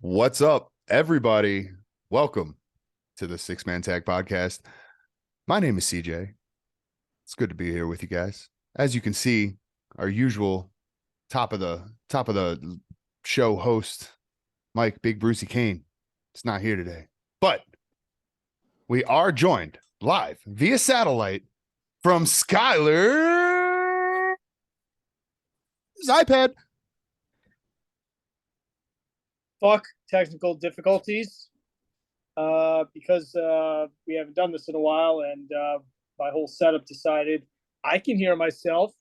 What's up, everybody? Welcome to the Six Man Tag Podcast. My name is CJ. It's good to be here with you guys. As you can see, our usual top of the show host, Mike Big Brucey Kane, is not here today. But we are joined live via satellite from Skylar's iPad. Fuck technical difficulties because we haven't done this in a while, and my whole setup decided I can hear myself.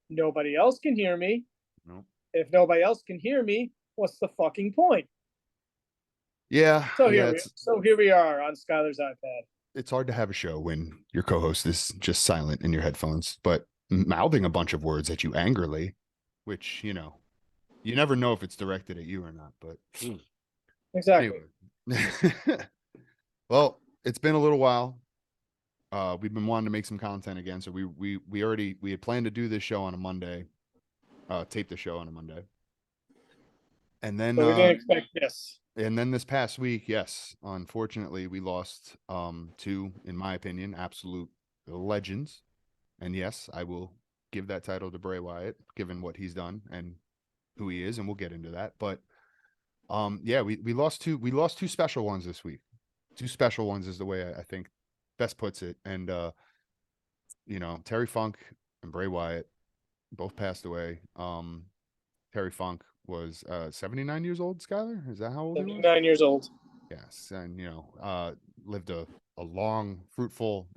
Nobody else can hear me. No. If nobody else can hear me, what's the fucking point? Yeah. So here we are on Skylar's iPad. It's hard to have a show when your co-host is just silent in your headphones, but mouthing a bunch of words at you angrily, which, you never know if it's directed at you or not, but Exactly. Anyway. Well, it's been a little while. We've been wanting to make some content again. So we had planned to do this show on a Monday, tape the show on a Monday. And then So we didn't expect this. And then this past week, yes, unfortunately, we lost two, in my opinion, absolute legends. And yes, I will give that title to Bray Wyatt, given what he's done and who he is, and we'll get into that. But yeah, we lost two special ones this week. Two special ones is the way I think best puts it. And Terry Funk and Bray Wyatt both passed away. Terry Funk was 79 years old. Skylar, is that how old he was? 79 years old. Yes, and lived a long, fruitful,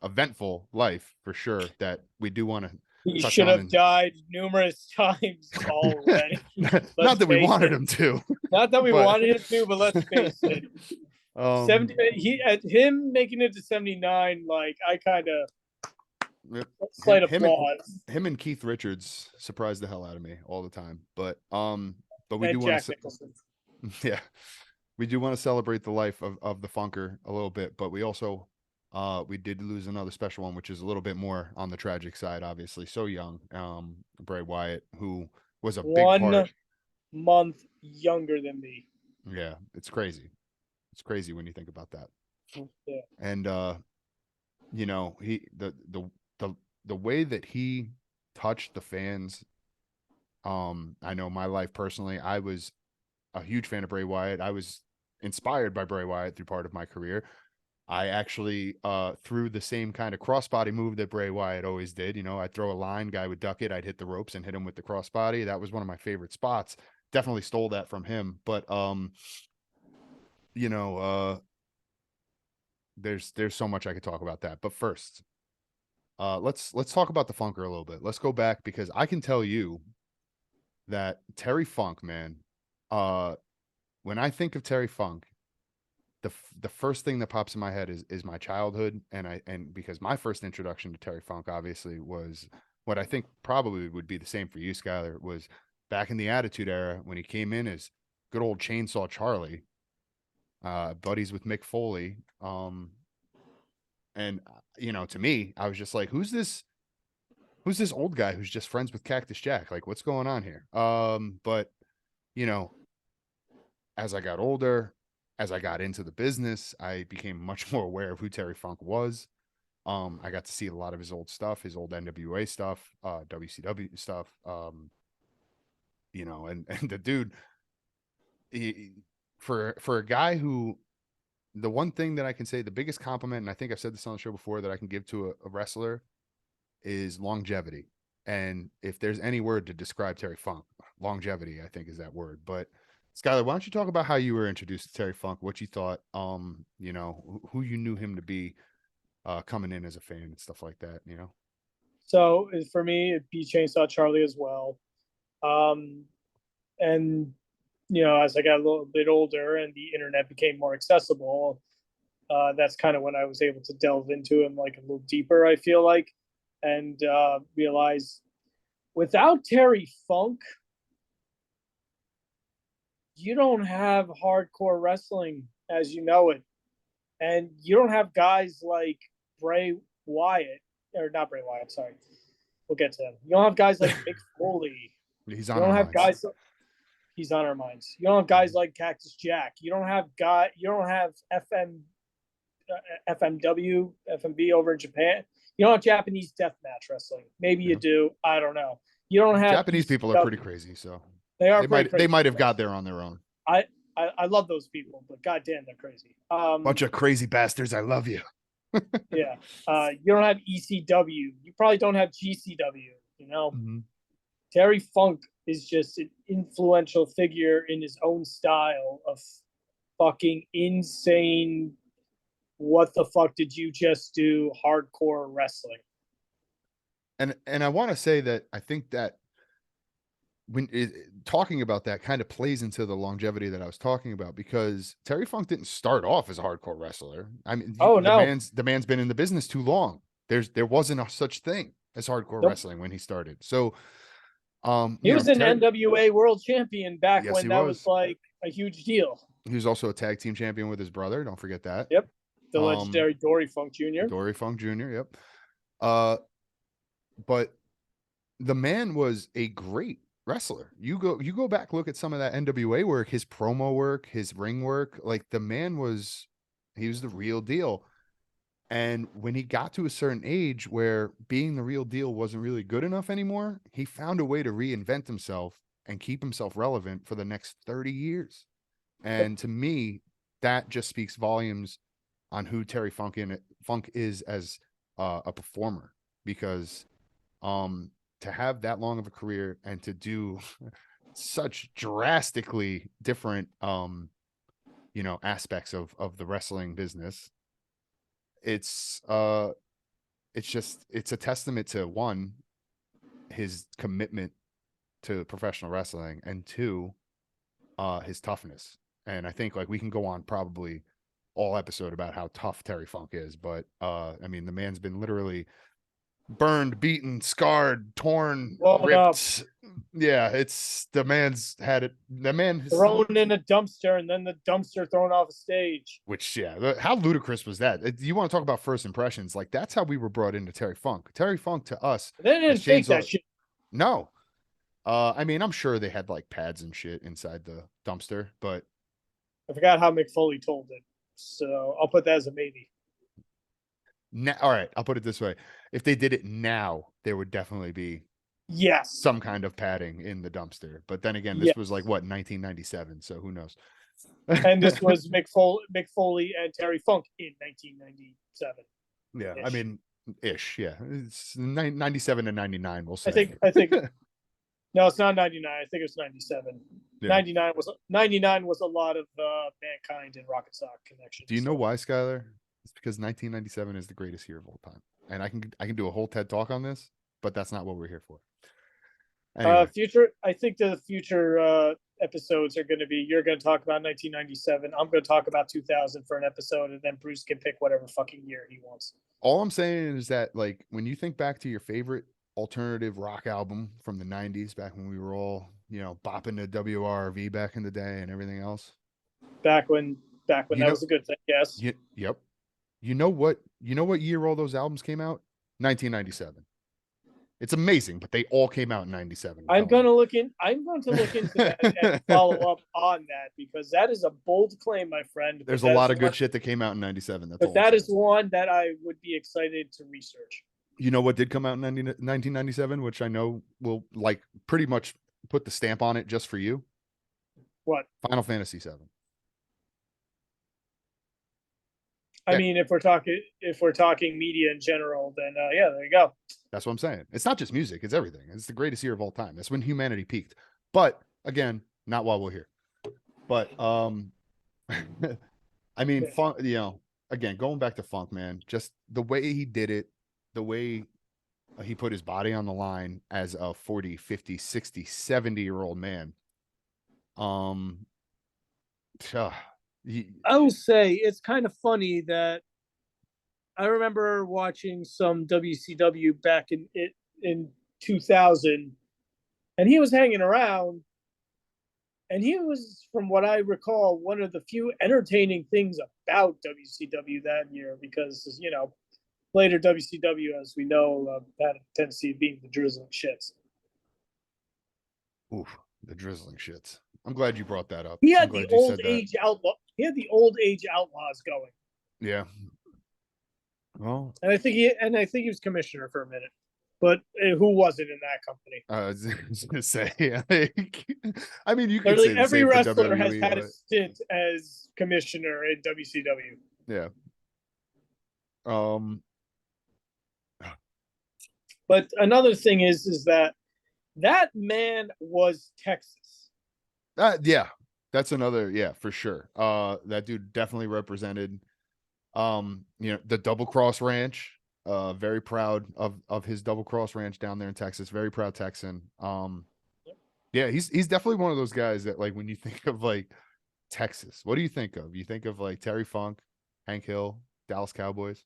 eventful life for sure. That we do want to. He should have died numerous times already. Not that we wanted him to. Not that we wanted him to, but let's face it. 70. Him making it to 79, like I kind of slight applause. Him and Keith Richards surprised the hell out of me all the time. But we do want to. Yeah, we do want to celebrate the life of the Funker a little bit, but we also. We did lose another special one, which is a little bit more on the tragic side, obviously. So young, Bray Wyatt, who was a big part. 1 month younger than me. Yeah, it's crazy. It's crazy when you think about that. Yeah. And he the way that he touched the fans. I know my life personally, I was a huge fan of Bray Wyatt. I was inspired by Bray Wyatt through part of my career. I actually threw the same kind of crossbody move that Bray Wyatt always did. I'd throw a line, guy would duck it, I'd hit the ropes and hit him with the crossbody. That was one of my favorite spots. Definitely stole that from him. But there's so much I could talk about that. But first, let's talk about the Funker a little bit. Let's go back, because I can tell you that Terry Funk, man, when I think of Terry Funk, the first thing that pops in my head is my childhood, and because my first introduction to Terry Funk obviously was what I think probably would be the same for you, Skylar, was back in the Attitude Era when he came in as good old Chainsaw Charlie, buddies with Mick Foley, and to me, I was just like, who's this old guy who's just friends with Cactus Jack? Like, what's going on here? But as I got older, as I got into the business, I became much more aware of who Terry Funk was. I got to see a lot of his old stuff, his old NWA stuff, WCW stuff. And the dude, for a guy who, the one thing that I can say, the biggest compliment, and I think I've said this on the show before, that I can give to a wrestler is longevity. And if there's any word to describe Terry Funk, longevity, I think, is that word. But Skylar, why don't you talk about how you were introduced to Terry Funk, what you thought, who you knew him to be, coming in as a fan and stuff like that, So for me, it'd be Chainsaw Charlie as well. And as I got a little bit older and the internet became more accessible, that's kind of when I was able to delve into him like a little deeper, I feel like, and realize without Terry Funk, you don't have hardcore wrestling as you know it. And you don't have guys like Bray Wyatt, or not Bray Wyatt, sorry. We'll get to him. You don't have guys like Mick Foley. He's on. You don't have guys. he's on our minds. You don't have guys like Cactus Jack. You don't have FMW, FMB over in Japan. You don't have Japanese deathmatch wrestling. Maybe you do. I don't know. You don't have Japanese people are pretty crazy, so they are they might have got there on their own. I love those people, but goddamn, they're crazy. Bunch of crazy bastards. I love you. Yeah. You don't have ECW. You probably don't have GCW. You know, Terry Funk is just an influential figure in his own style of fucking insane. What the fuck did you just do? Hardcore wrestling. And I want to say that I think that talking about that kind of plays into the longevity that I was talking about, because Terry Funk didn't start off as a hardcore wrestler. I mean, the man's been in the business too long. There wasn't a such thing as hardcore wrestling when he started. So he was an NWA world champion back when that was like a huge deal. He was also a tag team champion with his brother. Don't forget that. Yep. The legendary Dory Funk Jr. Dory Funk Jr. Yep. But the man was a great wrestler. You go back, look at some of that NWA work, his promo work, his ring work. Like, the man was the real deal. And when he got to a certain age where being the real deal wasn't really good enough anymore, he found a way to reinvent himself and keep himself relevant for the next 30 years. And to me, that just speaks volumes on who Terry Funk is as a performer, because to have that long of a career and to do such drastically different aspects of the wrestling business, it's a testament to, one, his commitment to professional wrestling, and two, his toughness. And I think, like, we can go on probably all episode about how tough Terry Funk is, but I mean, the man's been literally burned, beaten, scarred, torn, ripped. Yeah, it's the man's had it. The man thrown in a dumpster, and then the dumpster thrown off a stage. Which, yeah, how ludicrous was that? You want to talk about first impressions? Like, that's how we were brought into Terry Funk. Terry Funk to us, they didn't fake that shit. No, I mean, I'm sure they had like pads and shit inside the dumpster, but I forgot how Mick Foley told it, so I'll put that as a maybe. Now, all right, I'll put it this way: if they did it now, there would definitely be some kind of padding in the dumpster. But then again, this was like, what, 1997, so who knows? And this was Mick Foley and Terry Funk in 1997. Yeah, I mean, ish. Yeah, it's 97 to 99. We'll say. I think. No, it's not 99. I think it's 97. Yeah. 99 was a lot of Mankind and Rocket Sock connections. Do you know why, Skylar? It's because 1997 is the greatest year of all time, and I can do a whole TED talk on this, but that's not what we're here for. Anyway. I think the future episodes are going to be, you're going to talk about 1997. I'm going to talk about 2000 for an episode, and then Bruce can pick whatever fucking year he wants. All I'm saying is that, like, when you think back to your favorite alternative rock album from the 90s, back when we were all, bopping to WRV back in the day and everything else. Back when that was a good thing, yes. Yep. You know what year all those albums came out? 1997. It's amazing, but they all came out in 97. I'm going to look into that and follow up on that, because that is a bold claim, my friend. There's a lot of good shit that came out in 97. But that is one that I would be excited to research. You know what did come out in 1997, which I know will, like, pretty much put the stamp on it just for you? What? Final Fantasy VII. I mean, if we're talking media in general, then yeah, there you go. That's what I'm saying. It's not just music; it's everything. It's the greatest year of all time. That's when humanity peaked. But again, not while we're here. But I mean, Funk. Again, going back to Funk, man, just the way he did it, the way he put his body on the line as a 40, 50, 60, 70-year-old man. I will say it's kind of funny that I remember watching some WCW back in 2000, and he was hanging around, and he was, from what I recall, one of the few entertaining things about WCW that year, because later WCW, as we know, had a tendency of being the drizzling shits. Oof, the drizzling shits. I'm glad you brought that up. He I'm had the glad you old said that. age outlaw. He had the old age outlaws going, Yeah. Well, and I think he was commissioner for a minute. But who wasn't in that company? I was gonna say, like, I mean, you could Literally say the every same for wrestler has WWE, had a but stint as commissioner in WCW. yeah. Um. But another thing is that man was Texas. Yeah, that's another. Yeah, for sure. That dude definitely represented. The Double Cross Ranch. Very proud of his Double Cross Ranch down there in Texas. Very proud Texan. Yeah, he's definitely one of those guys that, like, when you think of like Texas, what do you think of? You think of like Terry Funk, Hank Hill, Dallas Cowboys,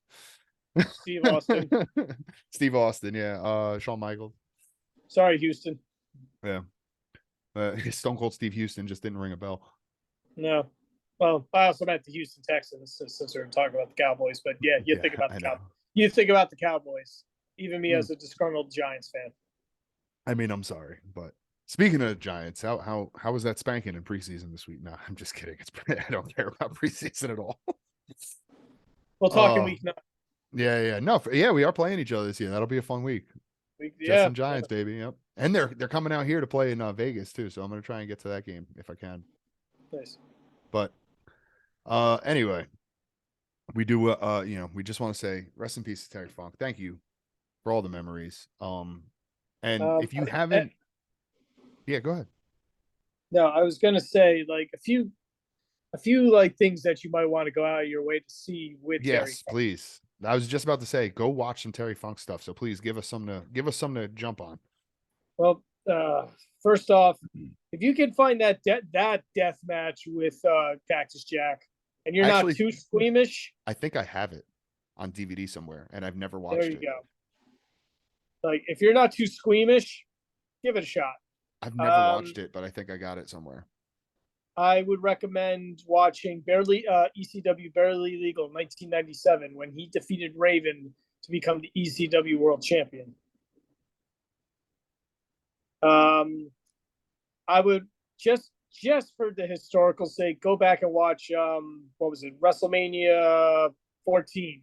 Steve Austin. Steve Austin, yeah, Shawn Michaels, Sorry, Houston. yeah, Stone Cold Steve Houston just didn't ring a bell. No. Well, I also meant the Houston Texans since we're talking about the Cowboys. But yeah, you think about the Cowboys. You think about the Cowboys. Even me as a disgruntled Giants fan. I mean, I'm sorry, but speaking of Giants, how was that spanking in preseason this week? No, I'm just kidding. I don't care about preseason at all. We'll talk in week 9. Yeah. No, we are playing each other this year. That'll be a fun week. Jets and Giants, baby. Yep. And they're coming out here to play in Vegas too, so I'm gonna try and get to that game if I can. Nice. But anyway, we do we just want to say rest in peace to Terry Funk. Thank you for all the memories. And if you haven't, yeah, go ahead. No, I was gonna say like a few like things that you might want to go out of your way to see with Terry Funk. Yes, please. I was just about to say, go watch some Terry Funk stuff. So please give us some to jump on. Well, first off, if you can find that death match with Cactus Jack, and you're not too squeamish, I think I have it on DVD somewhere, and I've never watched it. There you go. Like, if you're not too squeamish, give it a shot. I've never watched it, but I think I got it somewhere. I would recommend watching ECW Barely Legal 1997 when he defeated Raven to become the ECW World Champion. I would just for the historical sake, go back and watch what was it, WrestleMania 14,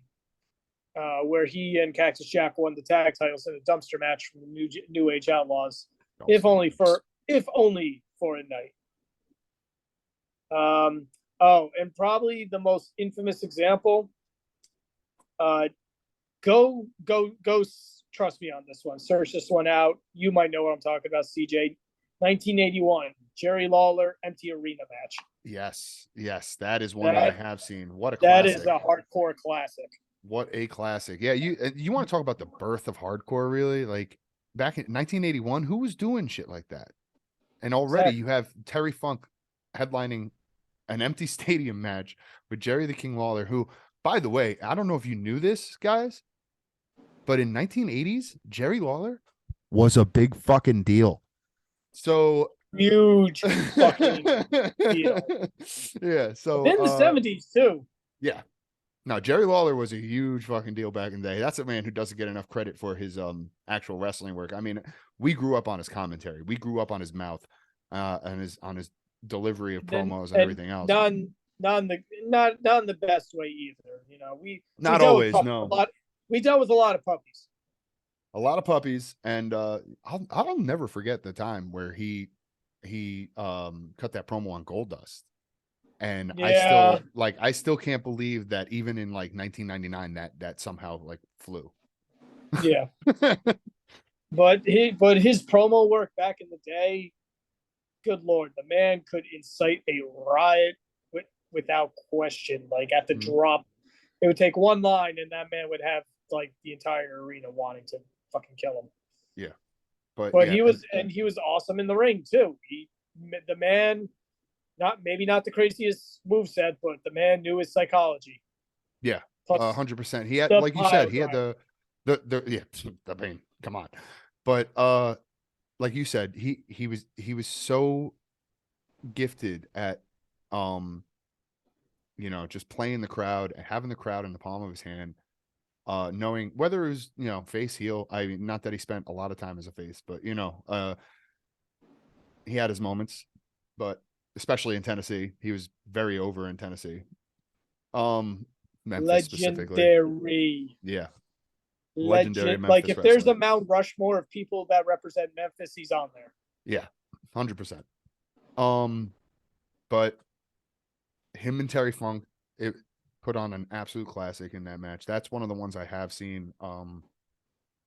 where he and Cactus Jack won the tag titles in a dumpster match from the New Age Outlaws, if only for a night. And probably the most infamous example. Go trust me on this one. Search this one out. You might know what I'm talking about, CJ. 1981, Jerry Lawler empty arena match. Yes, that is one that I have seen. What a classic. That is a hardcore classic. What a classic. Yeah, you want to talk about the birth of hardcore, really? Like, back in 1981, who was doing shit like that? And already you have Terry Funk headlining an empty stadium match with Jerry the King Lawler, who, by the way, I don't know if you knew this, guys, but in 1980s, Jerry Lawler was a big fucking deal. So huge fucking deal. Yeah. So in the 70s too. Yeah. No, Jerry Lawler was a huge fucking deal back in the day. That's a man who doesn't get enough credit for his actual wrestling work. I mean, we grew up on his commentary. We grew up on his mouth and on his delivery of promos and everything else. Not in the best way either. You know, we always. We dealt with a lot of puppies. A lot of puppies, and I'll never forget the time where he cut that promo on Goldust, and I still can't believe that even in like 1999 that somehow like flew. Yeah, but his promo work back in the day, good Lord, the man could incite a riot without question. Like at the drop, it would take one line, and that man would have like the entire arena wanting to fucking kill him. Yeah, but he was awesome in the ring too. The man, not the craziest moveset, but the man knew his psychology. Yeah, 100%. He had, like you said, he had the pain. Come on, but like you said, he was so gifted at just playing the crowd and having the crowd in the palm of his hand. Knowing whether it was, face, heel. I mean, not that he spent a lot of time as a face, but he had his moments. but especially in Tennessee, he was very over in Tennessee. Memphis specifically. Legendary. Yeah. Legendary Like Memphis if there's wrestler. a Mount Rushmore of people that represent Memphis, he's on there. Yeah. 100%. But him and Terry Funk, it put on an absolute classic in that match. That's one of the ones I have seen from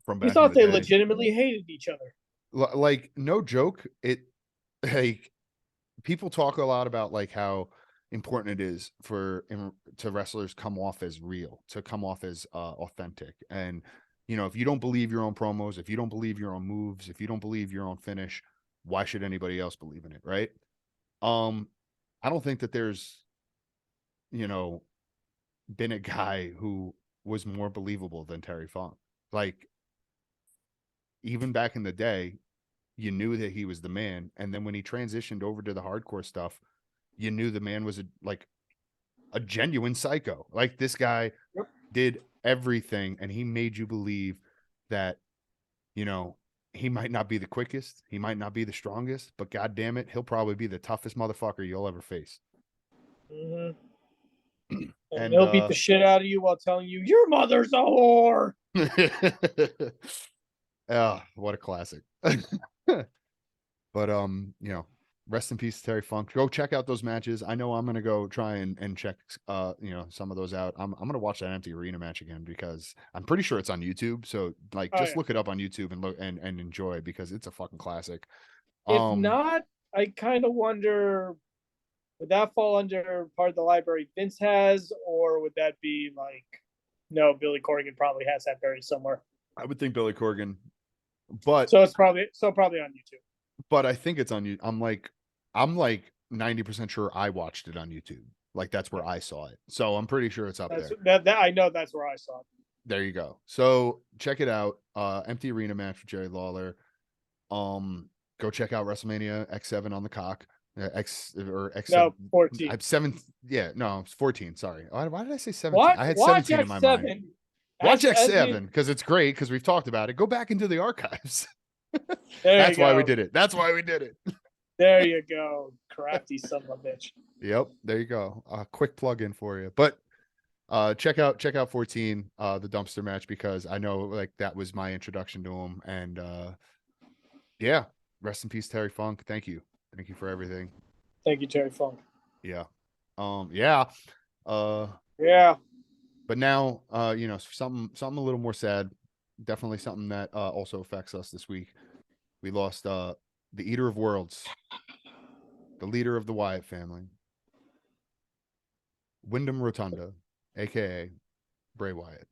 You back in thought the they day. legitimately hated each other. Like, no joke, it like people talk a lot about like how important it is to wrestlers come off as real, to come off as authentic. And if you don't believe your own promos, if you don't believe your own moves, if you don't believe your own finish, why should anybody else believe in it, right? I don't think that there's been a guy who was more believable than Terry Funk. Like, even back in the day, you knew that he was the man, and then when he transitioned over to the hardcore stuff, you knew the man was a genuine psycho. Like, this guy did everything, and he made you believe that he might not be the quickest, he might not be the strongest, but god damn it, he'll probably be the toughest motherfucker you'll ever face. Mm-hmm. And And he'll beat the shit out of you while telling you your mother's a whore. Oh, what a classic. But rest in peace, Terry Funk. Go check out those matches. I know I'm gonna go try and check some of those out. I'm gonna watch that empty arena match again because I'm pretty sure it's on YouTube. So just look it up on YouTube and look and enjoy, because it's a fucking classic. If not, I kind of wonder, would that fall under part of the library Vince has, or would that be like, no, Billy Corgan probably has that buried somewhere. I would think Billy Corgan, but so it's probably on YouTube. But I think it's on you. I'm like 90% sure I watched it on YouTube. Like, that's where I saw it. So I'm pretty sure it's up there. That I know that's where I saw it. There you go. So check it out. Empty arena match with Jerry Lawler. Go check out WrestleMania X7 on the cock. X7. No, 14. I'm 7. Yeah, no, it's 14. Sorry. Why did I say 17? Watch, I had watch 17 in my mind. Watch X7 because it's great, because we've talked about it. Go back into the archives. That's why we did it. That's why we did it. There you go. Crafty son of a bitch. Yep. There you go. A quick plug in for you. But check out 14, the dumpster match, because I know like that was my introduction to him. And yeah, rest in peace, Terry Funk. Thank you. Thank you for everything. Thank you, Terry Funk. Yeah. Yeah. But now, something a little more sad. Definitely something that also affects us this week. We lost the Eater of Worlds, the leader of the Wyatt family, Wyndham Rotunda, aka Bray Wyatt.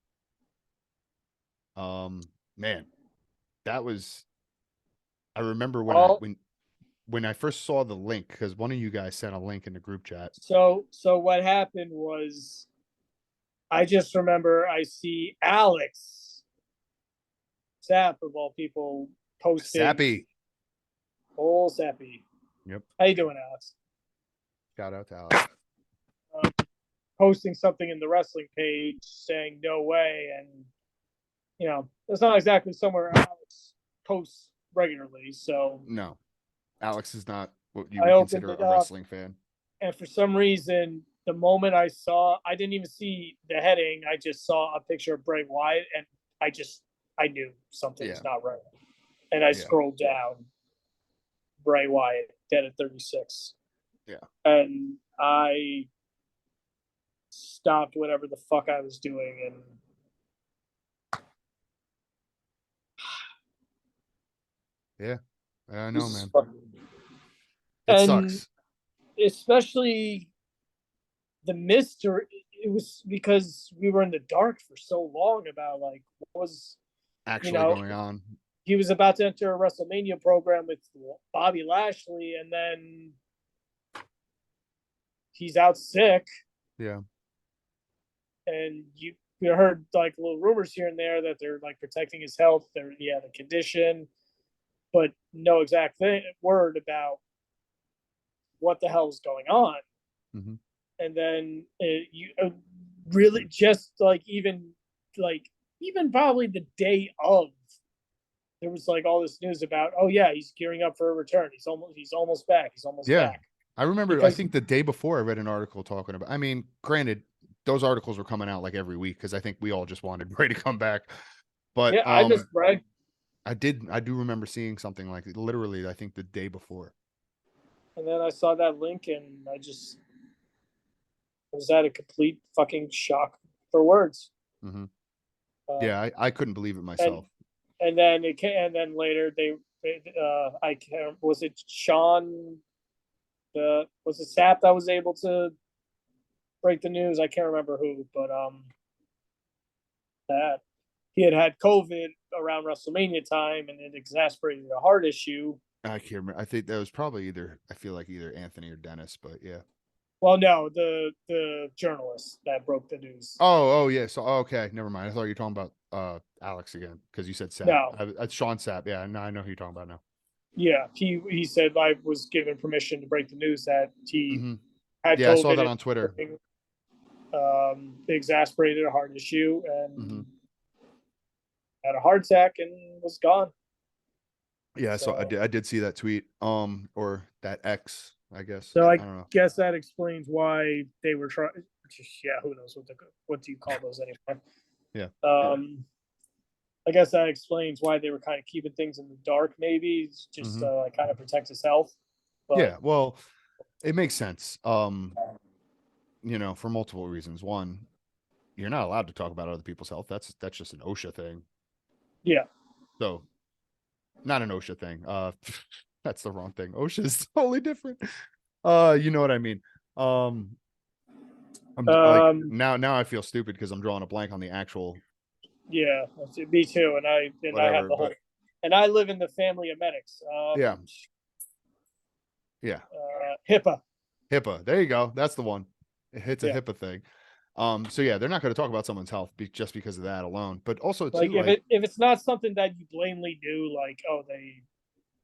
Man, that was. I remember when I first saw the link, because one of you guys sent a link in the group chat. So what happened was, I just remember I see Alex Sapp, of all people, posting. Sappy. Old Sappy. Yep. How you doing, Alex? Shout out to Alex. Posting something in the wrestling page saying no way, and it's not exactly somewhere Alex posts regularly. So no, Alex is not what you would consider a wrestling fan. And for some reason, the moment I didn't even see the heading. I just saw a picture of Bray Wyatt, and I knew something's not right. And I scrolled down. Bray Wyatt dead at 36. Yeah. And I stopped whatever the fuck I was doing, and yeah, I know, man. It sucks. Especially the mystery. It was because we were in the dark for so long about like what was actually going on. He was about to enter a WrestleMania program with Bobby Lashley, and then he's out sick. Yeah. And you heard like little rumors here and there that they're like protecting his health. He had a condition, but no exact word about what the hell is going on. Mm-hmm. And then you really just like even probably the day of there was like all this news about, oh yeah, he's gearing up for a return. He's almost back. He's almost Yeah. back. I remember, I Because think the day before I read an article talking about, I mean, granted, those articles were coming out like every week because I think we all just wanted Bray to come back. But yeah, I missed Bray. I do remember seeing something like literally, I think the day before. And then I saw that link and I just was at a complete fucking shock for words. Hmm. Uh, Yeah, I couldn't believe it and myself. and then it came, and then later I can't, was it Sean, was it Sap that was able to break the news? I can't remember who, but that he had COVID around WrestleMania time and it exasperated a heart issue. I can't remember. I think that was probably I feel like either Anthony or Dennis, but yeah. Well, no, the journalist that broke the news. Oh, yeah. So, okay, never mind. I thought you were talking about Alex again because you said Sapp. No, That's Sean Sapp. Yeah, no, I know who you're talking about now. yeah, he said I was given permission to break the news that he Hmm. had Yeah, I saw COVID. that on Twitter. Exasperated a heart issue and Hmm. had a heart attack and was gone. Yeah, so So I did see that tweet, or that X, I guess. So I I don't know. guess that explains why they were trying. Yeah, who knows what do you call those anymore? Yeah. I guess that explains why they were kind of keeping things in the dark, maybe just kind of protect his health. But Yeah, well, it makes sense. For multiple reasons. One, you're not allowed to talk about other people's health. That's just an OSHA thing. yeah, So, not an OSHA thing. That's the wrong thing. OSHA is totally different. You know what I mean. I'm like now I feel stupid because I'm drawing a blank on the actual yeah, me too. And I have whatever, the whole, but and I live in the family of medics. yeah. Yeah. HIPAA. HIPAA. There you go. That's the one. It's a Yeah. HIPAA thing. So yeah, they're not going to talk about someone's health just because of that alone. But also Like too, if it's not something that you blatantly do, like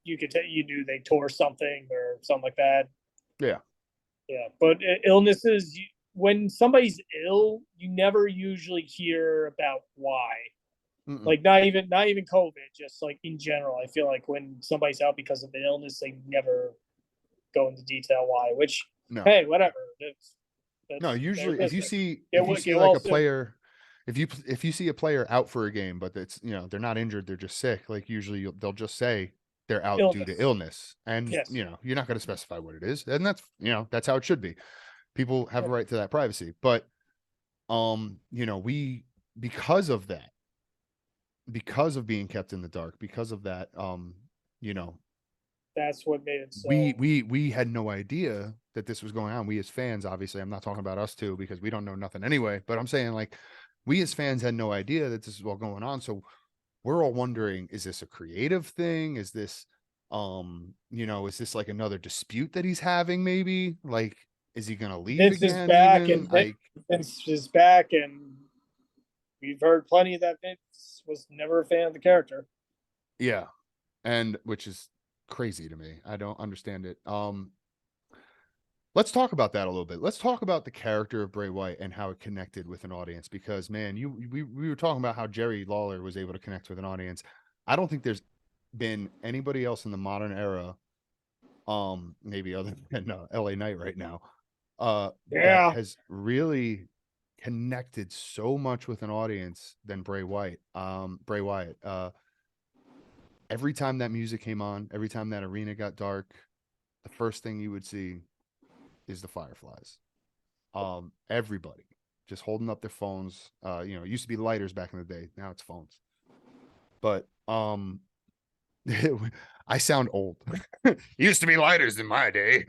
you could you knew they tore something or something like that. yeah. Yeah, but illnesses, when somebody's ill, you never usually hear about why. Mm-mm. Like not even COVID, just like in general. I feel like when somebody's out because of an illness, they never go into detail why. Which No. hey, whatever. No, usually if you see well like a player, if you see a player out for a game, but it's they're not injured, they're just sick. Like usually they'll just say they're out due to illness, and yes. you're not going to specify what it is, and that's how it should be. People have a right to that privacy, but we because of that, because of being kept in the dark, because of that, that's what made it so. We had no idea that this was going on. We as fans, obviously, I'm not talking about us two because we don't know nothing anyway, but I'm saying like we as fans had no idea that this is all going on. So we're all wondering, is this a creative thing? Is this is this like another dispute that he's having? Maybe like, is he gonna leave Vince again? Is back Even? and Vince is back, and we've heard plenty that Vince was never a fan of the character. Yeah, and which is crazy to me. I don't understand it. Let's talk about that a little bit. Let's talk about the character of Bray Wyatt and how it connected with an audience. Because man, we were talking about how Jerry Lawler was able to connect with an audience. I don't think there's been anybody else in the modern era, maybe other than LA Knight right now, that has really connected so much with an audience than Bray Wyatt. Every time that music came on, every time that arena got dark, the first thing you would see is the Fireflies. Everybody just holding up their phones. It used to be lighters back in the day. Now it's phones. But I sound old. Used to be lighters in my day.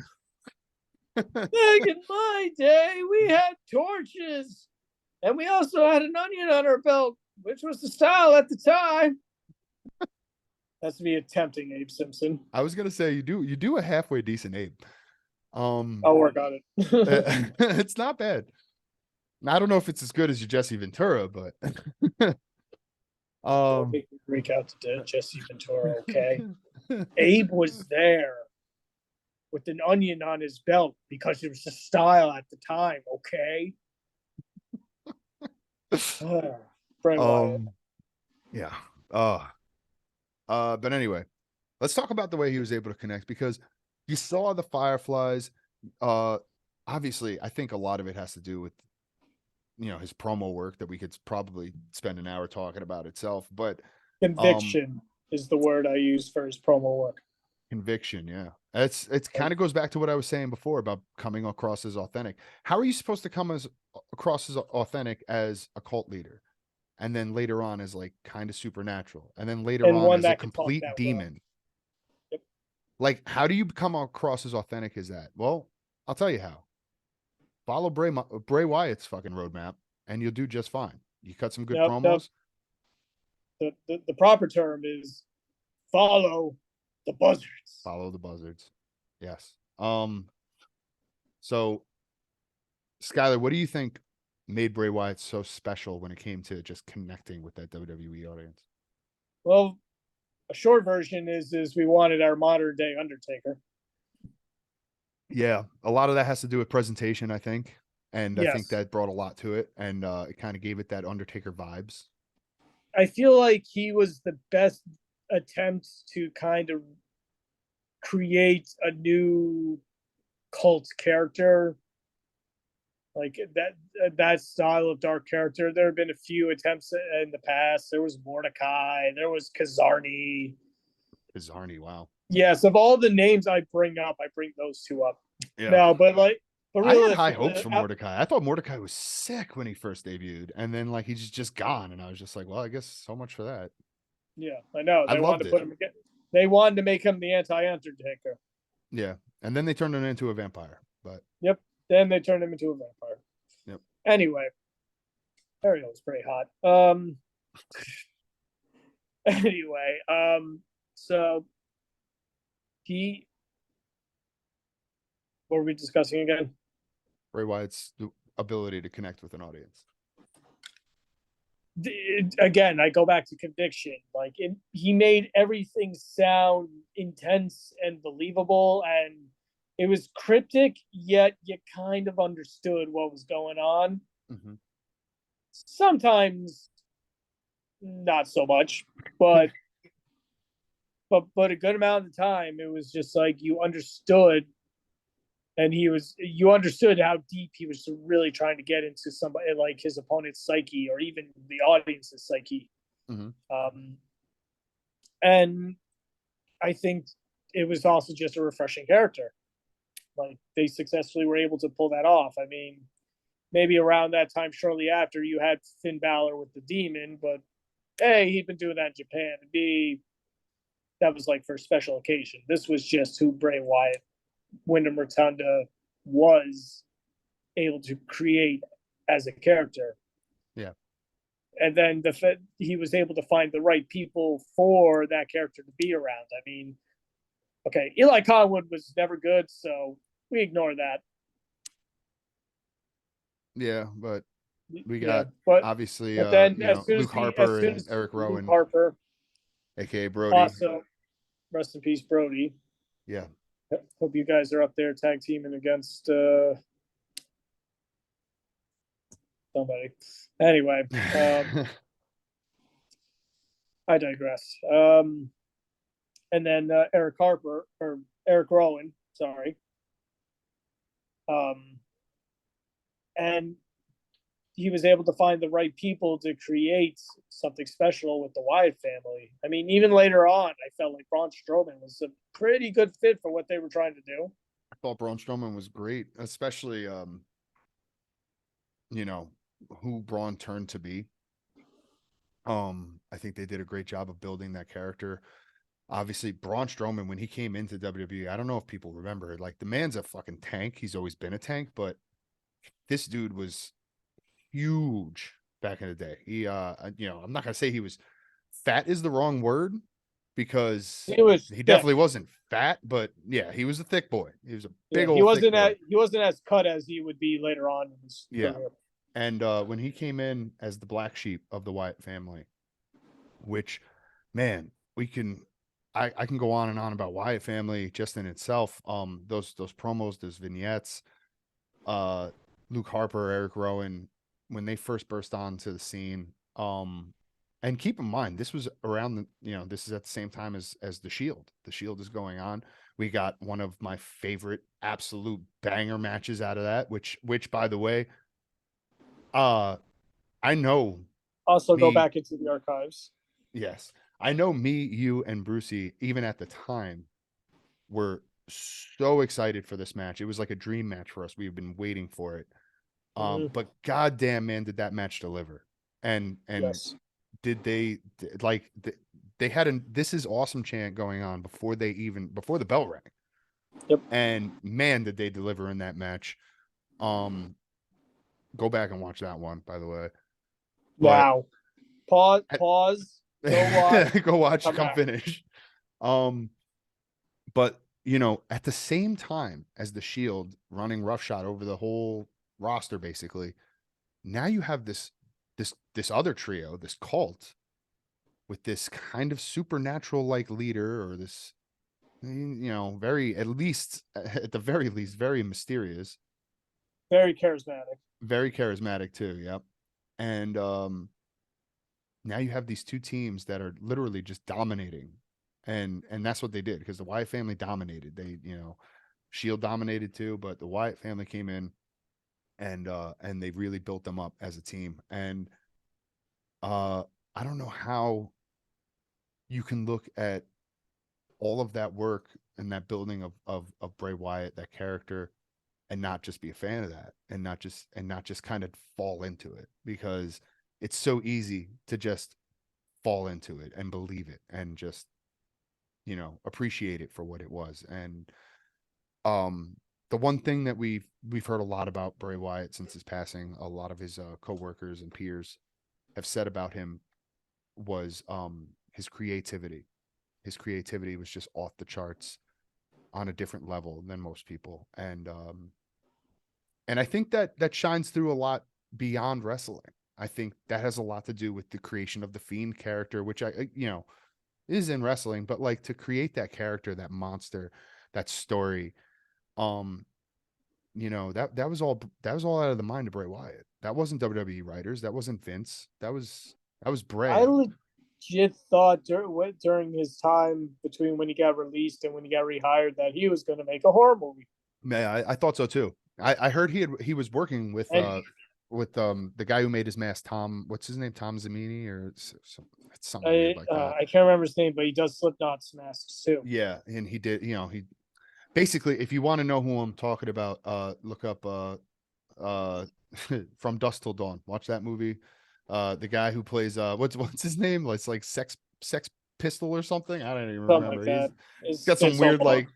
Back in my day, we had torches, and we also had an onion on our belt, which was the style at the time. That's me attempting Abe Simpson. I was gonna say you do a halfway decent Abe. I'll work on it. It's not bad. I don't know if it's as good as your Jesse Ventura, but don't make me freak out to Jesse Ventura. Okay, Abe was there with an onion on his belt because it was the style at the time. Okay. Bray Wyatt. Yeah. But anyway, let's talk about the way he was able to connect, because you saw the Fireflies. Uh, Obviously, I think a lot of it has to do with his promo work that we could probably spend an hour talking about itself. But Conviction is the word I use for his promo work. conviction, yeah, it's kind of goes back to what I was saying before about coming across as authentic. How are you supposed to come across as authentic as a cult leader, and then later on as like kind of supernatural, and then later And on one as a that can talk complete that well. demon? Yep. Like, how do you come across as authentic as that? Well, I'll tell you how. Follow Bray Wyatt's fucking roadmap, and you'll do just fine. You cut some good Nope, nope. promos. The proper term is follow the buzzards. Follow the buzzards. Yes. So, Skylar, what do you think made Bray Wyatt so special when it came to just connecting with that WWE audience? Well, a short version is we wanted our modern day Undertaker. Yeah, a lot of that has to do with presentation, I think. And I think Yes. that brought a lot to it. And it kind of gave it that Undertaker vibes. I feel like he was the best attempt to kind of create a new cult character, like that style of dark character. There have been a few attempts in the past. There was Mordecai, there was Kazarni. Bizarny, wow. Yes, of all the names I bring up, I bring those two up. Yeah. No, but I had high hopes realistically, for Mordecai. I thought Mordecai was sick when he first debuted, and then like he's just gone, and I was just like, well, I guess so much for that. yeah, I know I they wanted loved to it. put him again. They wanted to make him the anti-Undertaker. Yeah, and then they turned him into a vampire. But Yep. Then they turned him into a vampire. yep. Anyway, Ariel was pretty hot. Anyway, so he. What were we discussing again? Bray Wyatt's ability to connect with an audience. Again, I go back to conviction. Like he made everything sound intense and believable, and it was cryptic, yet you kind of understood what was going on. Mm-hmm. Sometimes not so much, but a good amount of the time, it was just like you understood, and you understood how deep he was really trying to get into somebody like his opponent's psyche or even the audience's psyche. Mm-hmm. And I think it was also just a refreshing character. Like they successfully were able to pull that off. I mean, maybe around that time, shortly after, you had Finn Balor with the Demon, but hey, he'd been doing that in Japan. That was like for a special occasion. This was just who Bray Wyatt, Wyndham Rotunda was able to create as a character. Yeah. And then he was able to find the right people for that character to be around. I mean, okay, Eli Conwood was never good, so we ignore that. Yeah, but we got obviously Luke Harper and Eric Rowan, Harper, aka Brody. Also, rest in peace, Brody. Yeah. Hope you guys are up there tag teaming against somebody. Anyway, I digress. And then Eric Rowan, sorry. And he was able to find the right people to create something special with the Wyatt family. I mean, even later on, I felt like Braun Strowman was a pretty good fit for what they were trying to do. I thought Braun Strowman was great, especially who Braun turned to be. I think they did a great job of building that character. Obviously, Braun Strowman, when he came into WWE, I don't know if people remember, like the man's a fucking tank. He's always been a tank, but this dude was huge back in the day. He I'm not gonna say he was fat is the wrong word, because he definitely wasn't fat, but yeah, he was a thick boy. He was a big old. He wasn't as cut as he would be later on in his career. And when he came in as the black sheep of the Wyatt family, which, man, I can go on and on about Wyatt family just in itself. Those promos, those vignettes, Luke Harper, Eric Rowan, when they first burst onto the scene, And keep in mind, this was around this is at the same time as the Shield. The Shield is going on. We got one of my favorite absolute banger matches out of that, which by the way, uh I know Also, go me, back into the archives. yes. I know me, you, and Brucey, even at the time, were so excited for this match. It was like a dream match for us. We've been waiting for it. Mhm. But goddamn, man, did that match deliver? And Yes. did they like they had a "This is awesome" chant going on before the bell rang, Yep. and man, did they deliver in that match. Um, go back and watch that one, by the way. But Now, pause. Pause. Go watch. go watch, Come come back. finish. Um, but at the same time as the Shield running roughshod over the whole roster, basically, now you have this other trio, this cult, with this kind of supernatural like leader, or this very, at the very least, very mysterious, Very charismatic. very charismatic too. Yep. And now you have these two teams that are literally just dominating, and that's what they did, because the Wyatt family dominated. They, Shield dominated too, but the Wyatt family came in and they really built them up as a team. And uh I don't know how you can look at all of that work and that building of Bray Wyatt, that character, and not just be a fan of that, and not just kind of fall into it, because it's so easy to just fall into it and believe it and just appreciate it for what it was. And um the one thing that we've heard a lot about Bray Wyatt since his passing, a lot of his coworkers and peers have said about him, was his creativity. His creativity was just off the charts, on a different level than most people. And I think that shines through a lot beyond wrestling. I think that has a lot to do with the creation of the Fiend character, which is in wrestling, but like, to create that character, that monster, that story, um, that was all out of the mind of Bray Wyatt. That wasn't WWE writers. That wasn't Vince. That was I Bray. legit thought during his time between when he got released and when he got rehired that he was going to make a horror movie. Man, I thought so too. I heard he was working And with the guy who made his mask, Tom. What's his name? Tom Zamini, or it's something weird like that. I can't remember his name, but he does Slipknot's masks too. Yeah, and he did. He basically, if you want to know who I'm talking about, look up uh From Dusk Till Dawn. Watch that movie. The guy who plays what's his name? It's like Sex Pistol or something. I don't even Something like remember. He's that. got some It's so weird, long. like,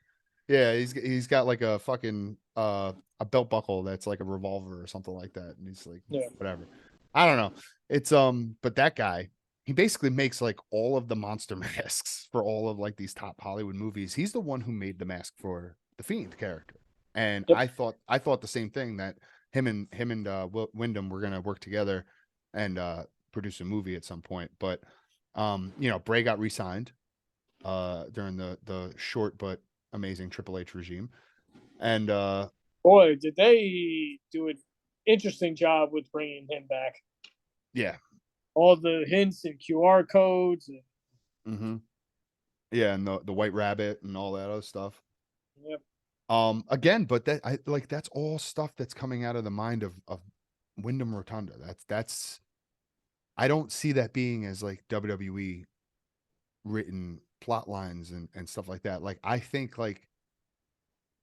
yeah, he's got like a fucking a belt buckle that's like a revolver or something like that, and he's like, Yeah. whatever. I don't know. It's but that guy, he basically makes like all of the monster masks for all of like these top Hollywood movies. He's the one who made the mask for the Fiend character. And Yep. I thought the same thing, that him and Wyndham were gonna work together and produce a movie at some point. But Bray got re-signed during the short but amazing Triple H regime. And Boy, did they do an interesting job with bringing him back. yeah. All the hints and QR codes. And, Mm-hmm. Yeah, and the White Rabbit and all that other stuff. yep. Again, but that's all stuff that's coming out of the mind of Wyndham Rotunda. That's I don't see that being as like WWE written plot lines and stuff like that. Like, I think, like,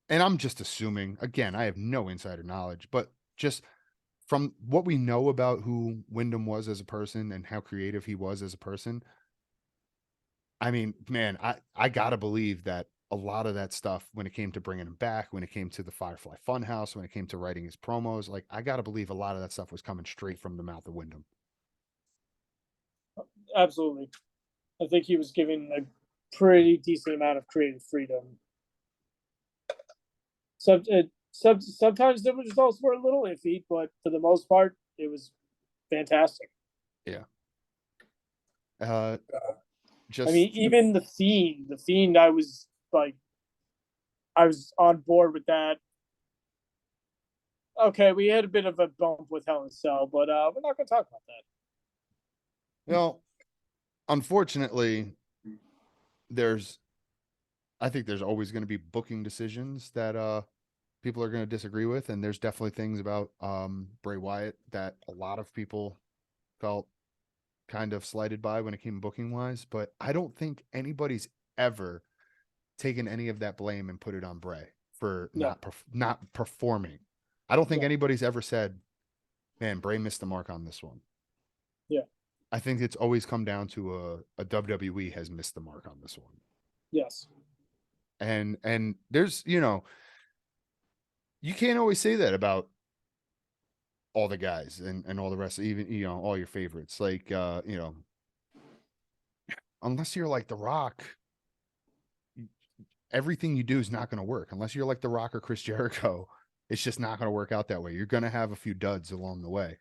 and I'm just assuming, again, I have no insider knowledge, but just from what we know about who Wyndham was as a person and how creative he was as a person, I mean, man, I gotta believe that a lot of that stuff, when it came to bringing him back, when it came to the Firefly Funhouse, when it came to writing his promos, like, I gotta believe a lot of that stuff was coming straight from the mouth of Wyndham. Absolutely. I think he was given a pretty decent amount of creative freedom. Sometimes the results were a little iffy, but for the most part, it was fantastic. Yeah. Uh, I just mean, even the fiend, I was on board with that. Okay, we had a bit of a bump with Hell in Cell, but we're not going to talk about that. you know, unfortunately, I think there's always going to be booking decisions that people are going to disagree with, and there's definitely things about Bray Wyatt that a lot of people felt kind of slighted by when it came booking wise, but I don't think anybody's ever taken any of that blame and put it on Bray for No, not performing. I don't think no, anybody's ever said, "Man, Bray missed the mark on this one." yeah, I think it's always come down to a WWE has missed the mark on this one. yes, And there's, you can't always say that about all the guys and all the rest, even, all your favorites. Like, unless you're like The Rock, everything you do is not going to work. Unless you're like The Rock or Chris Jericho, it's just not going to work out that way. You're going to have a few duds along the way.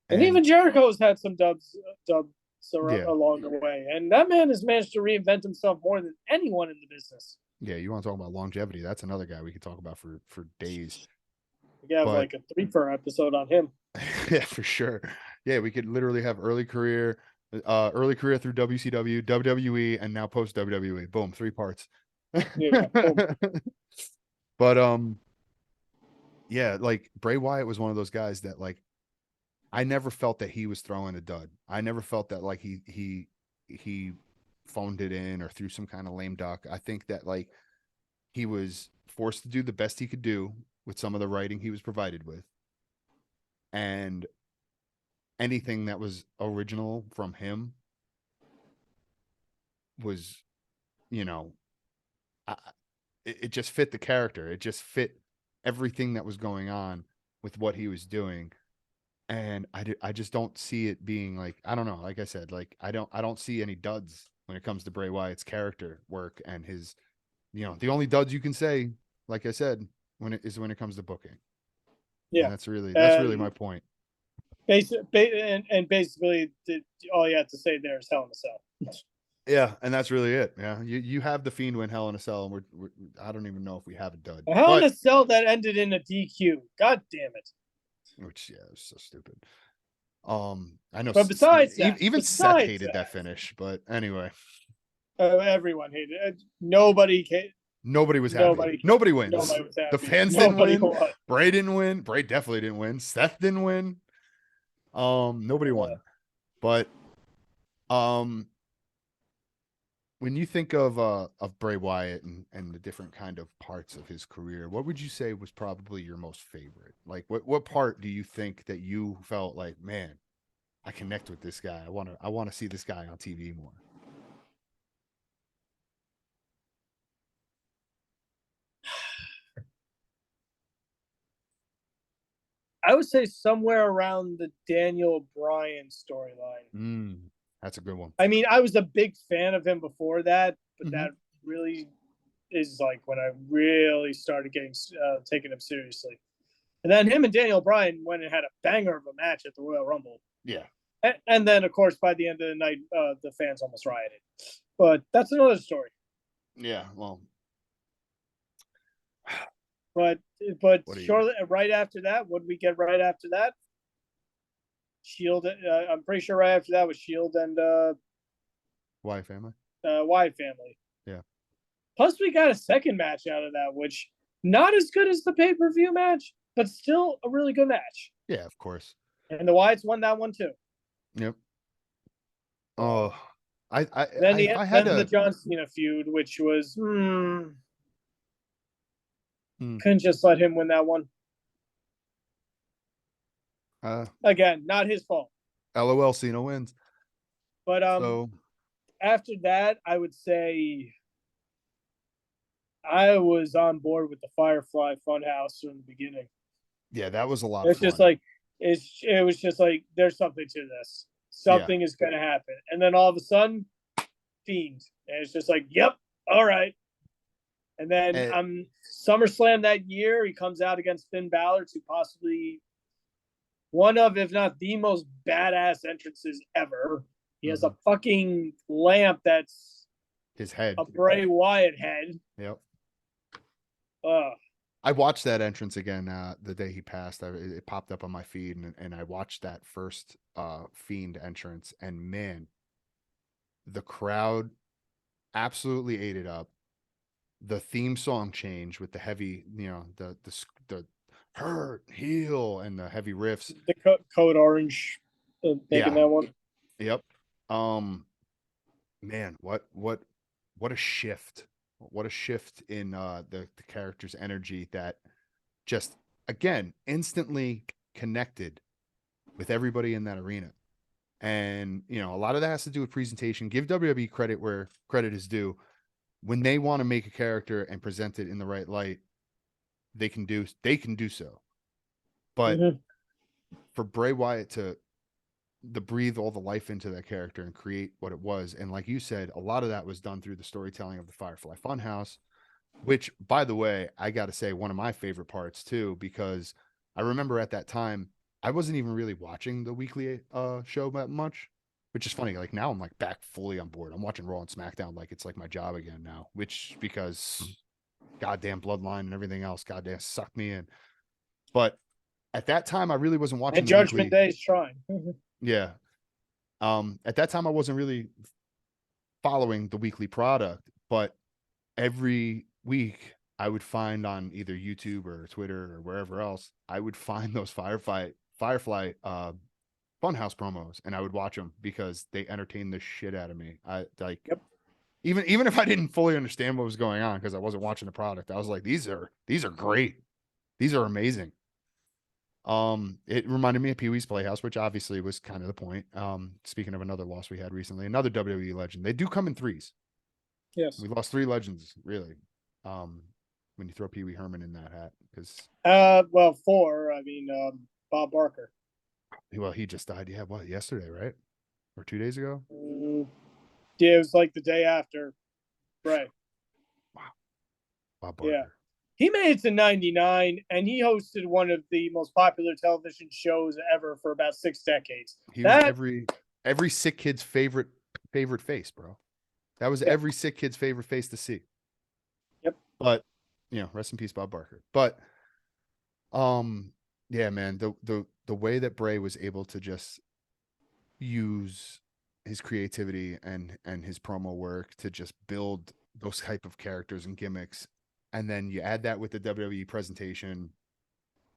and even Jericho's had some dubs Yeah, along the way, and that man has managed to reinvent himself more than anyone in the business. yeah. You want to talk about longevity? That's another guy we could talk about for days. We have But like a 3 per episode on him. yeah, for sure. Yeah, we could literally have early career through WCW, WWE, and now post WWE. Boom, 3 parts. Yeah, boom. But yeah, like Bray Wyatt was one of those guys that like I never felt that he was throwing a dud. I never felt that like he phoned it in or threw some kind of lame duck. I think that like he was forced to do the best he could do with some of the writing he was provided with. And anything that was original from him was, you know, I, it just fit the character. It just fit everything that was going on with what he was doing. And I just don't see it being like, I don't know. Like I said, like I don't see any duds when it comes to Bray Wyatt's character work and his, the only duds you can say, like I said, when it comes to booking. And Yeah, that's really my point. and basically, all you have to say there is Hell in a Cell. Yeah, and that's really it. Yeah, you have the Fiend win Hell in a Cell, and we're I don't even know if we have a dud, A Hell in but a Cell that ended in a DQ. God damn it! which, yeah, it was so stupid. I know, But even Seth hated that finish, but anyway, everyone hated it. Nobody nobody was happy. Nobody, Nobody wins. nobody was happy. The fans didn't Nobody win. was. Bray didn't win. Bray definitely didn't win. Seth didn't win. Nobody won. But um, when you think of Bray Wyatt and the different kind of parts of his career, what would you say was probably your most favorite? Like, what part do you think that you felt like, man, I connect with this guy. I want to see this guy on TV more. I would say somewhere around the Daniel Bryan storyline. That's a good one. I mean, I was a big fan of him before that, but Mhm. that really is like when I really started getting taking him seriously. And then him and Daniel Bryan went and had a banger of a match at the Royal Rumble. Yeah. And then, of course, by the end of the night, the fans almost rioted. But that's another story. Yeah. Well. But shortly, right after that, what did we get right after that? Shield. I'm pretty sure right after that was Shield and Wyatt family. Wyatt family. Yeah. Plus, we got a second match out of that, which not as good as the pay-per-view match, but still a really good match. Yeah, of course. And the Wyatts won that one too. Yep. Oh, I then had the John Cena feud, which was couldn't just let him win that one. Again, not his fault. LOL, Cena wins. But after that, I would say I was on board with the Firefly Funhouse from the beginning. Yeah, that was a lot of fun. Just like it was just like there's something to this. Something is going to happen, and then all of a sudden, Fiend, and it's just like, yep, all right. And then SummerSlam that year, he comes out against Finn Balor to possibly one of, if not the most badass entrances ever. He has a fucking lamp that's his head, a Bray Wyatt head. Yep. I watched that entrance again the day he passed. It popped up on my feed, and I watched that first Fiend entrance, and man, the crowd absolutely ate it up. The theme song change with the heavy, the hurt, heal, and the heavy riffs. The Code Orange making Yeah. that one. Yep. Man, what a shift. What a shift in the character's energy that just again instantly connected with everybody in that arena. And a lot of that has to do with presentation. Give WWE credit where credit is due. When they want to make a character and present it in the right light, they can do so. But for Bray Wyatt to breathe all the life into that character and create what it was, and like you said, a lot of that was done through the storytelling of the Firefly Funhouse, which, by the way, I got to say, one of my favorite parts too, because I remember at that time I wasn't even really watching the weekly show that much, which is funny. Like now I'm like back fully on board. I'm watching Raw and SmackDown like it's like my job again now, which because goddamn Bloodline and everything else, goddamn sucked me in. But at that time, I really wasn't watching And the Judgment weekly. Day is trying. Yeah. At that time, I wasn't really following the weekly product, but every week I would find on either YouTube or Twitter or wherever else, I would find those Firefly Funhouse promos, and I would watch them because they entertained the shit out of me. I like, Yep. even if I didn't fully understand what was going on because I wasn't watching the product, I was like, these are great, these are amazing. It reminded me of Pee Wee's Playhouse, which obviously was kind of the point. Speaking of another loss we had recently, another WWE legend. They do come in threes. Yes. We lost 3 legends, really. When you throw Pee Wee Herman in that hat, because 4. I mean, Bob Barker. well, he just died. Yeah, what, yesterday, right? Or 2 days ago? Yeah, it was like the day after. Right. Wow. Bob Barker. Yeah. He made it to 99, and he hosted one of the most popular television shows ever for about 6 decades. He was every sick kid's favorite face, bro. That was every sick kid's favorite face to see. Yep. But rest in peace, Bob Barker. But yeah, man, the way that Bray was able to just use his creativity and his promo work to just build those type of characters and gimmicks, and then you add that with the WWE presentation,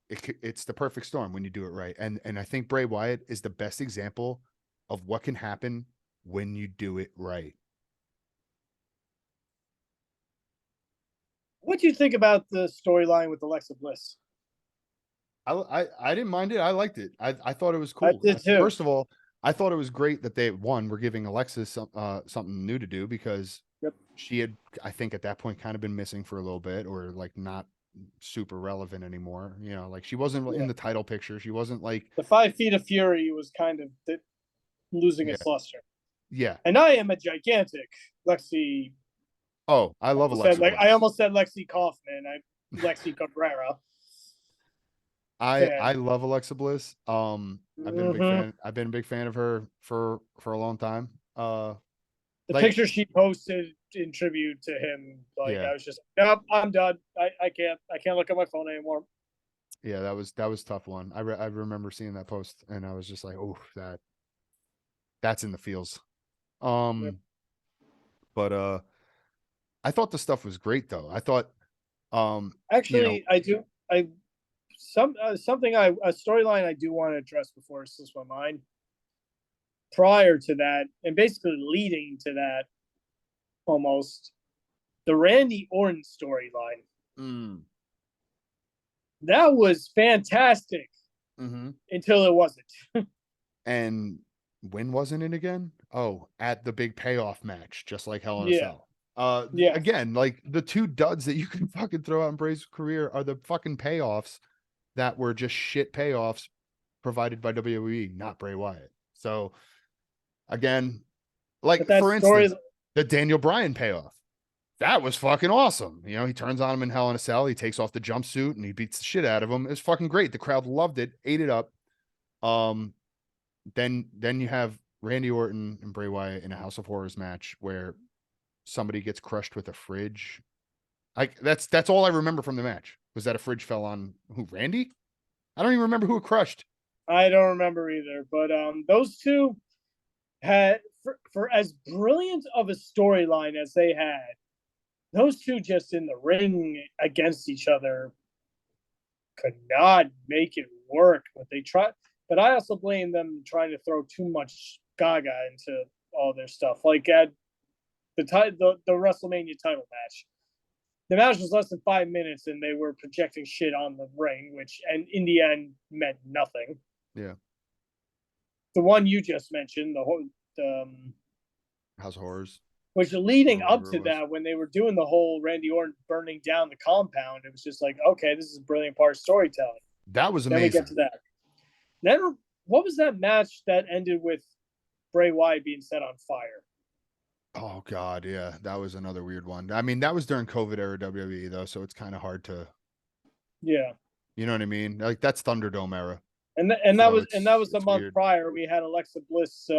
it's the perfect storm when you do it right. And I think Bray Wyatt is the best example of what can happen when you do it right. What do you think about the storyline with Alexa Bliss? I didn't mind it. I liked it. I thought it was cool. I did too. First of all, I thought it was great that they were giving Alexa something new to do, because she had, I think at that point, kind of been missing for a little bit, or like not super relevant anymore. Like she wasn't in the title picture. She wasn't like the 5 Feet of Fury was kind of losing its luster. Yeah. And I am a gigantic Lexi. Oh, I love Alexa. I almost said Lexi Kaufman. Lexi Cabrera. I love Alexa Bliss. I've been a big fan. I've been a big fan of her for a long time. The picture she posted in tribute to him, I was just, nope, I'm done. I can't look at my phone anymore. Yeah, that was a tough one. I remember seeing that post, and I was just like, oh, that's in the feels. But I thought the stuff was great though. I thought actually a storyline I do want to address before it slips my mind. Prior to that, and basically leading to that, almost the Randy Orton storyline. That was fantastic until it wasn't. And when wasn't it again? Oh, at the big payoff match, just like Hell in a Cell. Again, like the 2 duds that you can fucking throw out in Bray's career are the fucking payoffs that were just shit payoffs provided by WWE, not Bray Wyatt. So again, like for instance, the Daniel Bryan payoff, that was fucking awesome. He turns on him in Hell in a Cell, he takes off the jumpsuit and he beats the shit out of him. It was fucking great. The crowd loved it, ate it up. Then you have Randy Orton and Bray Wyatt in a House of Horrors match where somebody gets crushed with a fridge. That's all I remember from the match, was that a fridge fell on Randy? I don't even remember who it crushed. I don't remember either, but those two for as brilliant of a storyline as they had, those two just in the ring against each other could not make it work. But they tried. But I also blame them trying to throw too much Gaga into all their stuff. Like at the WrestleMania title match, the match was less than 5 minutes, and they were projecting shit on the ring, which and in the end meant nothing. Yeah. The one you just mentioned, House of Horrors. which leading up to that, when they were doing the whole Randy Orton burning down the compound, it was just like, okay, this is a brilliant part of storytelling. That was amazing. Then we get to that. Then what was that match that ended with Bray Wyatt being set on fire? Oh God, yeah, that was another weird one. I mean, that was during COVID era WWE though, so it's kind of hard to. Yeah. You know what I mean? Like that's Thunderdome era. And that was the month weird. Prior. We had Alexa Bliss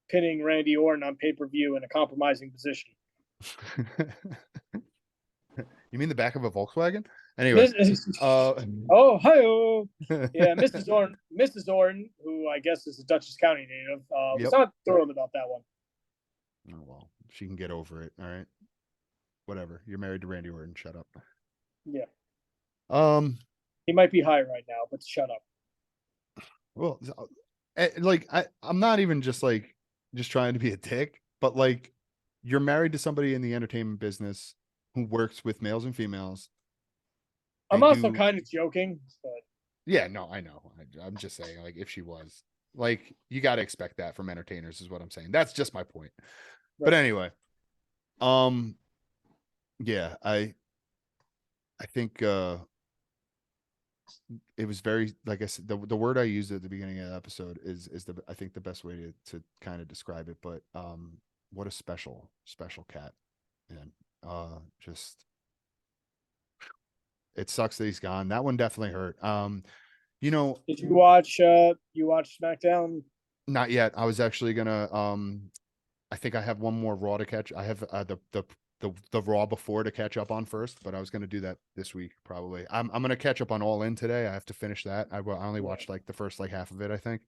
pinning Randy Orton on pay-per-view in a compromising position. You mean the back of a Volkswagen? Anyway. Oh, hi. Yeah, Mrs. Orton, who I guess is a Dutchess County native, was not thrilled about that one. Oh well, she can get over it. All right. Whatever. You're married to Randy Orton. Shut up. Yeah. He might be high right now, but shut up. Well, like I'm not even just trying to be a dick, but like you're married to somebody in the entertainment business who works with males and females. I'm also kind of joking, but yeah, no, I know. I'm just saying, like, if she was, like, you got to expect that from entertainers, is what I'm saying. That's just my point. Right. But anyway, yeah, I think it was very, like I said, the word I used at the beginning of the episode is I think the best way to kind of describe it. But what a special cat, and just it sucks that he's gone. That one definitely hurt. You know, did you watch SmackDown? Not yet. I was actually gonna I think I have one more Raw to catch. I have the Raw before to catch up on first, but I was going to do that this week probably. I'm going to catch up on All In today. I have to finish that. I only watched like the first like half of it, I think.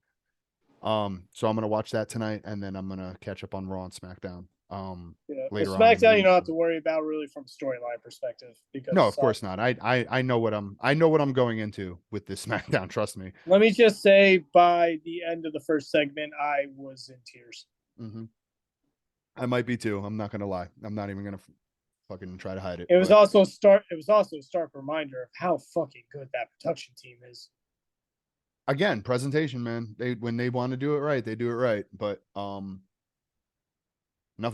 So I'm going to watch that tonight, and then I'm going to catch up on Raw and SmackDown. Later SmackDown, you don't have to worry about really from storyline perspective, because no, of course not. I know what I'm going into with this SmackDown. Trust me. Let me just say, by the end of the first segment, I was in tears. Mm-hmm. I might be too. I'm not gonna lie. I'm not even gonna fucking try to hide it. It was also a stark reminder of how fucking good that production team is. Again, presentation, man. When they want to do it right, they do it right. But enough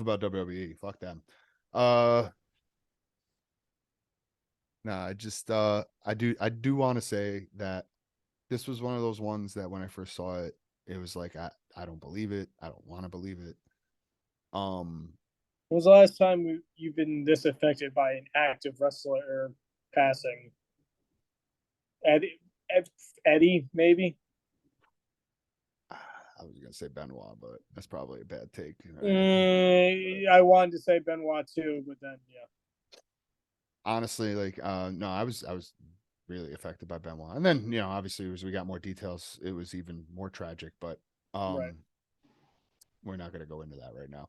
about WWE. Fuck them. I just I do want to say that this was one of those ones that when I first saw it, it was like I don't believe it. I don't want to believe it. When was the last time you've been this affected by an active wrestler passing? Eddie, maybe. I was gonna say Benoit, but that's probably a bad take. Right? I wanted to say Benoit too, but then yeah. Honestly, like no, I was really affected by Benoit, and then obviously as we got more details, it was even more tragic. But right. We're not going to go into that right now.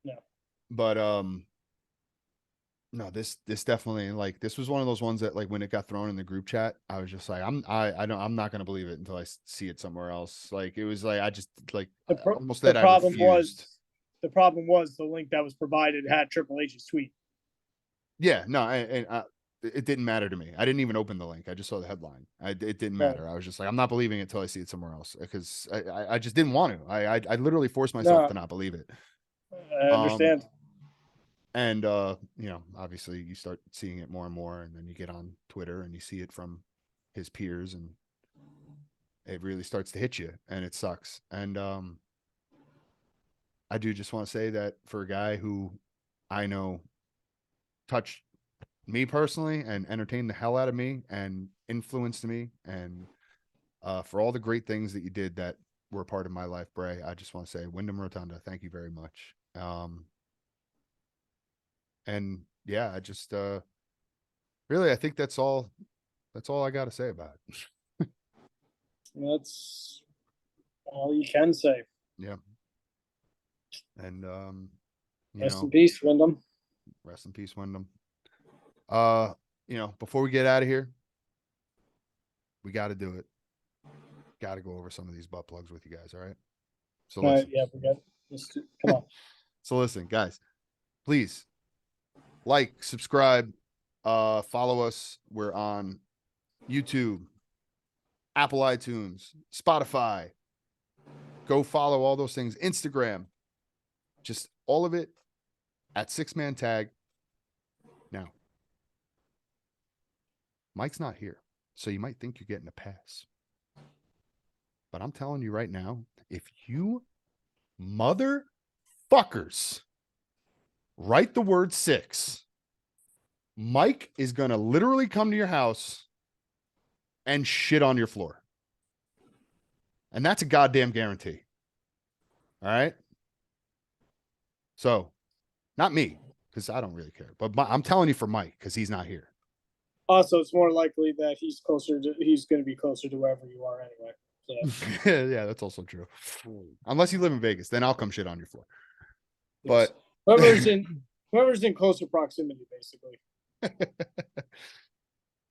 No. But no, this definitely, like, this was one of those ones that, like, when it got thrown in the group chat, I was just like, I'm not going to believe it until I see it somewhere else. Like, it was like I just like almost that I refused. The problem was the link that was provided had Triple H's tweet. Yeah, no, it didn't matter to me. I didn't even open the link. I just saw the headline. It didn't matter. I was just like, I'm not believing it until I see it somewhere else, because I just didn't want to. I literally forced myself to not believe it. I understand. And obviously you start seeing it more and more, and then you get on Twitter and you see it from his peers, and it really starts to hit you, and it sucks. And I do just want to say that for a guy who I know touched me personally and entertained the hell out of me and influenced me, and for all the great things that you did that were a part of my life, Bray, I just want to say, Wyndham Rotunda, thank you very much. And yeah, I just really, I think that's all I got to say about it. That's all you can say. Yeah. And Rest in peace, Wyndham. rest in peace, Wyndham. Before we get out of here, we got to do it. Got to go over some of these butt plugs with you guys. All right. So listen. Yeah, we got. Come on. So listen, guys, please like, subscribe, follow us. We're on YouTube, Apple iTunes, Spotify. Go follow all those things. Instagram, just all of it at 6-Man Tag. Now, Mike's not here, so you might think you're getting a pass. But I'm telling you right now, if you motherfuckers write the word 6, Mike is going to literally come to your house and shit on your floor. And that's a goddamn guarantee. All right. So, not me, because I don't really care. But I'm telling you for Mike, because he's not here. Also, it's more likely that he's going to be closer to wherever you are anyway. So. Yeah, that's also true. Unless you live in Vegas, then I'll come shit on your floor. Yes. But whoever's in closer proximity, basically.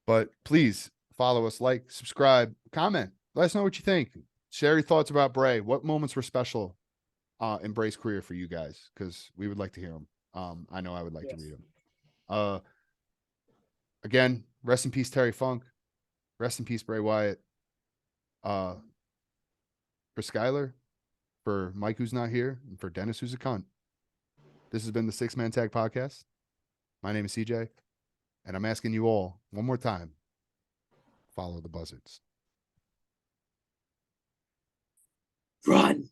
But please follow us, like, subscribe, comment. Let us know what you think. Share your thoughts about Bray. What moments were special in Bray's career for you guys? Because we would like to hear them. I know I would like to read them. Again, rest in peace, Terry Funk. Rest in peace, Bray Wyatt. For Skylar, for Mike who's not here, and for Dennis who's a cunt. This has been the 6-Man Tag Podcast. My name is CJ, and I'm asking you all one more time, follow the buzzards. Run.